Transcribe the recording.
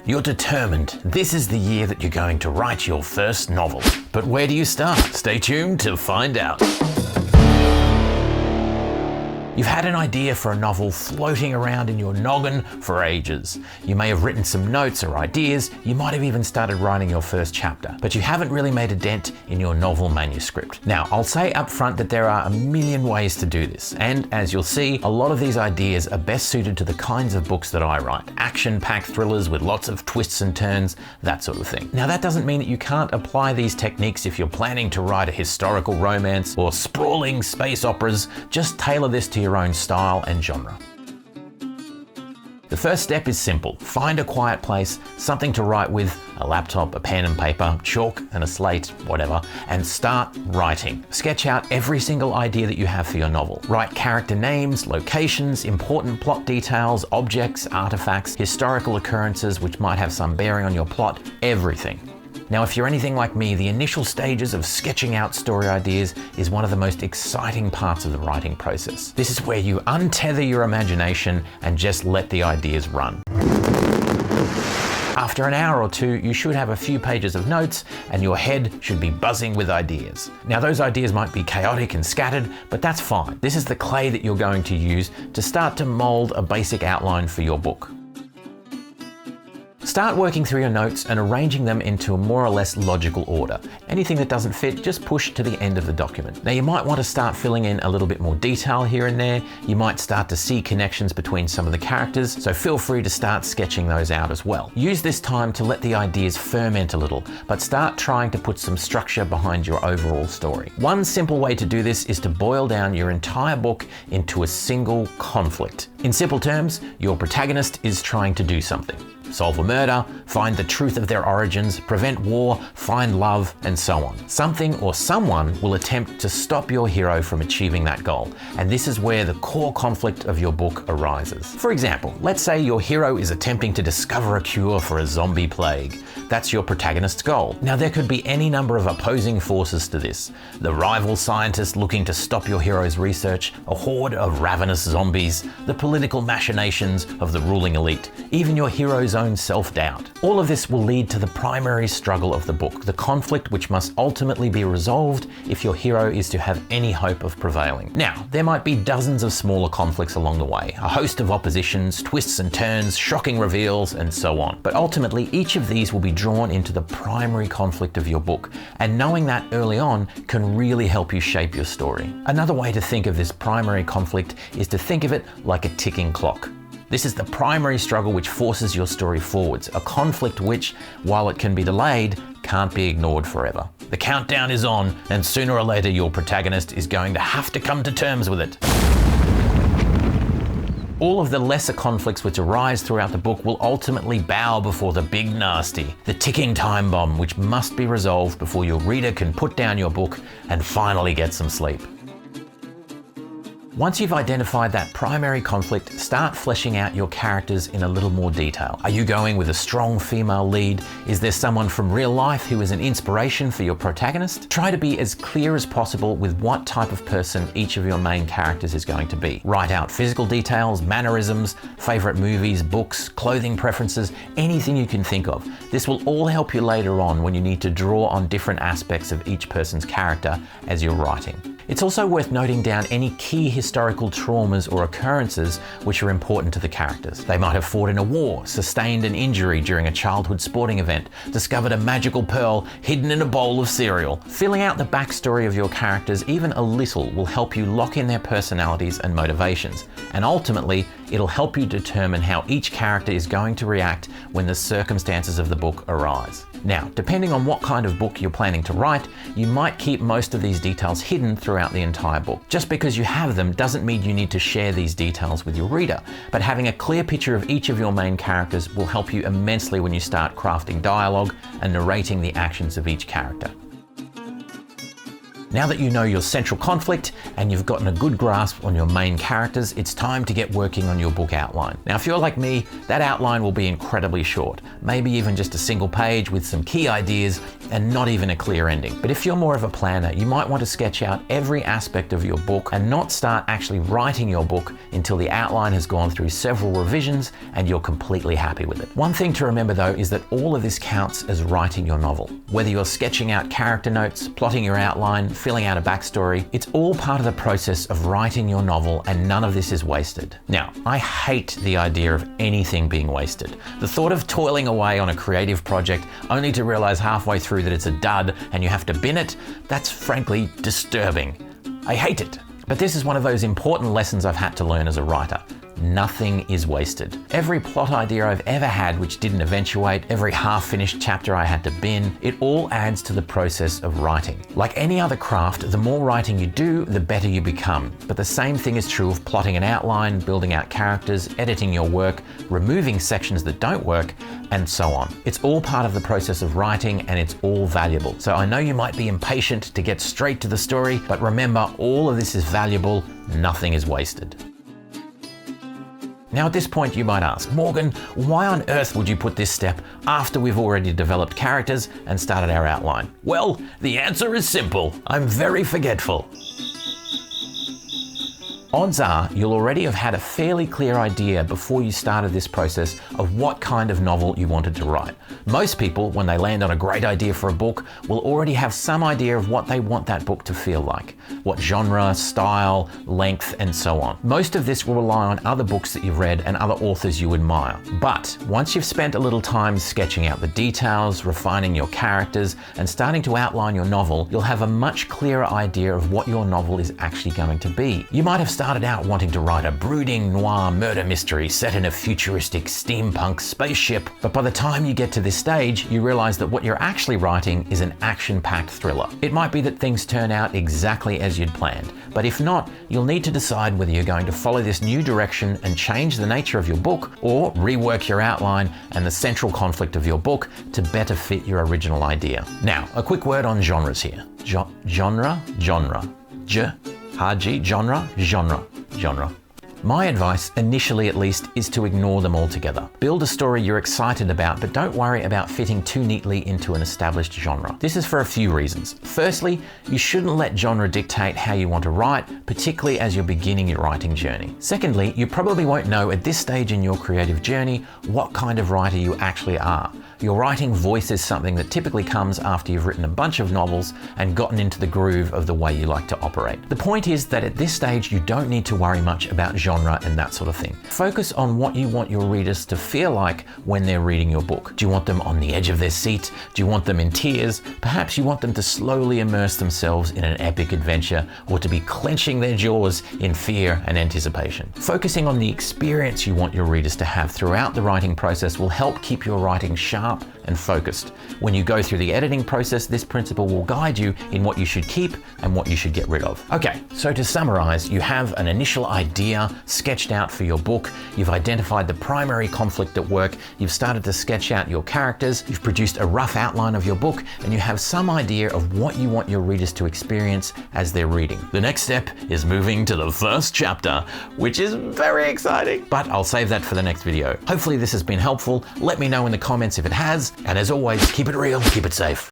You're determined. This is the year that you're going to write your first novel. But where do you start? Stay tuned to find out. You've had an idea for a novel floating around in your noggin for ages. You may have written some notes or ideas, you might have even started writing your first chapter, but you haven't really made a dent in your novel manuscript. Now, I'll say up front that there are a million ways to do this, and as you'll see, a lot of these ideas are best suited to the kinds of books that I write. Action-packed thrillers with lots of twists and turns, that sort of thing. Now, that doesn't mean that you can't apply these techniques if you're planning to write a historical romance or sprawling space operas. Just tailor this to your own style and genre. The first step is simple. Find a quiet place, something to write with, a laptop, a pen and paper, chalk and a slate, whatever, and start writing. Sketch out every single idea that you have for your novel. Write character names, locations, important plot details, objects, artifacts, historical occurrences which might have some bearing on your plot, everything. Now, if you're anything like me, the initial stages of sketching out story ideas is one of the most exciting parts of the writing process. This is where you untether your imagination and just let the ideas run. After an hour or two, you should have a few pages of notes and your head should be buzzing with ideas. Now, those ideas might be chaotic and scattered, but that's fine. This is the clay that you're going to use to start to mold a basic outline for your book. Start working through your notes and arranging them into a more or less logical order. Anything that doesn't fit, just push to the end of the document. Now, you might want to start filling in a little bit more detail here and there. You might start to see connections between some of the characters, so feel free to start sketching those out as well. Use this time to let the ideas ferment a little, but start trying to put some structure behind your overall story. One simple way to do this is to boil down your entire book into a single conflict. In simple terms, your protagonist is trying to do something. Solve a murder, find the truth of their origins, prevent war, find love, and so on. Something or someone will attempt to stop your hero from achieving that goal, and this is where the core conflict of your book arises. For example, let's say your hero is attempting to discover a cure for a zombie plague. That's your protagonist's goal. Now, there could be any number of opposing forces to this. The rival scientist looking to stop your hero's research, a horde of ravenous zombies, the political machinations of the ruling elite, even your hero's own self-doubt. All of this will lead to the primary struggle of the book, the conflict which must ultimately be resolved if your hero is to have any hope of prevailing. Now, there might be dozens of smaller conflicts along the way, a host of oppositions, twists and turns, shocking reveals, and so on. But ultimately, each of these will be drawn into the primary conflict of your book, and knowing that early on can really help you shape your story. Another way to think of this primary conflict is to think of it like a ticking clock. This is the primary struggle which forces your story forwards, a conflict which, while it can be delayed, can't be ignored forever. The countdown is on, and sooner or later your protagonist is going to have to come to terms with it. All of the lesser conflicts which arise throughout the book will ultimately bow before the big nasty, the ticking time bomb which must be resolved before your reader can put down your book and finally get some sleep. Once you've identified that primary conflict, start fleshing out your characters in a little more detail. Are you going with a strong female lead? Is there someone from real life who is an inspiration for your protagonist? Try to be as clear as possible with what type of person each of your main characters is going to be. Write out physical details, mannerisms, favorite movies, books, clothing preferences, anything you can think of. This will all help you later on when you need to draw on different aspects of each person's character as you're writing. It's also worth noting down any key historical traumas or occurrences which are important to the characters. They might have fought in a war, sustained an injury during a childhood sporting event, discovered a magical pearl hidden in a bowl of cereal. Filling out the backstory of your characters even a little will help you lock in their personalities and motivations, and ultimately it'll help you determine how each character is going to react when the circumstances of the book arise. Now, depending on what kind of book you're planning to write, you might keep most of these details hidden throughout the entire book. Just because you have them doesn't mean you need to share these details with your reader, but having a clear picture of each of your main characters will help you immensely when you start crafting dialogue and narrating the actions of each character. Now that you know your central conflict and you've gotten a good grasp on your main characters, it's time to get working on your book outline. Now, if you're like me, that outline will be incredibly short, maybe even just a single page with some key ideas and not even a clear ending. But if you're more of a planner, you might want to sketch out every aspect of your book and not start actually writing your book until the outline has gone through several revisions and you're completely happy with it. One thing to remember though is that all of this counts as writing your novel. Whether you're sketching out character notes, plotting your outline, filling out a backstory, it's all part of the process of writing your novel, and none of this is wasted. Now, I hate the idea of anything being wasted. The thought of toiling away on a creative project only to realize halfway through that it's a dud and you have to bin it, that's frankly disturbing. I hate it. But this is one of those important lessons I've had to learn as a writer. Nothing is wasted. Every plot idea I've ever had which didn't eventuate, every half-finished chapter I had to bin, it all adds to the process of writing. Like any other craft, the more writing you do, the better you become. But the same thing is true of plotting an outline, building out characters, editing your work, removing sections that don't work, and so on. It's all part of the process of writing, and it's all valuable. So I know you might be impatient to get straight to the story, but remember, all of this is valuable, nothing is wasted. Now at this point you might ask, Morgan, why on earth would you put this step after we've already developed characters and started our outline? Well, the answer is simple. I'm very forgetful. Odds are you'll already have had a fairly clear idea before you started this process of what kind of novel you wanted to write. Most people, when they land on a great idea for a book, will already have some idea of what they want that book to feel like. What genre, style, length, and so on. Most of this will rely on other books that you've read and other authors you admire. But once you've spent a little time sketching out the details, refining your characters, and starting to outline your novel, you'll have a much clearer idea of what your novel is actually going to be. You might have started out wanting to write a brooding noir murder mystery set in a futuristic steampunk spaceship, but by the time you get to this stage, you realize that what you're actually writing is an action-packed thriller. It might be that things turn out exactly as you'd planned, but if not, you'll need to decide whether you're going to follow this new direction and change the nature of your book, or rework your outline and the central conflict of your book to better fit your original idea. Now, a quick word on genres here. Genre. My advice, initially at least, is to ignore them altogether. Build a story you're excited about, but don't worry about fitting too neatly into an established genre. This is for a few reasons. Firstly, you shouldn't let genre dictate how you want to write, particularly as you're beginning your writing journey. Secondly, you probably won't know at this stage in your creative journey what kind of writer you actually are. Your writing voice is something that typically comes after you've written a bunch of novels and gotten into the groove of the way you like to operate. The point is that at this stage, you don't need to worry much about genre and that sort of thing. Focus on what you want your readers to feel like when they're reading your book. Do you want them on the edge of their seat? Do you want them in tears? Perhaps you want them to slowly immerse themselves in an epic adventure, or to be clenching their jaws in fear and anticipation. Focusing on the experience you want your readers to have throughout the writing process will help keep your writing sharp and focused. When you go through the editing process, this principle will guide you in what you should keep and what you should get rid of. Okay, so to summarize, you have an initial idea sketched out for your book, you've identified the primary conflict at work, you've started to sketch out your characters, you've produced a rough outline of your book, and you have some idea of what you want your readers to experience as they're reading. The next step is moving to the first chapter, which is very exciting, but I'll save that for the next video. Hopefully this has been helpful. Let me know in the comments if it has, and as always, keep it real, keep it safe.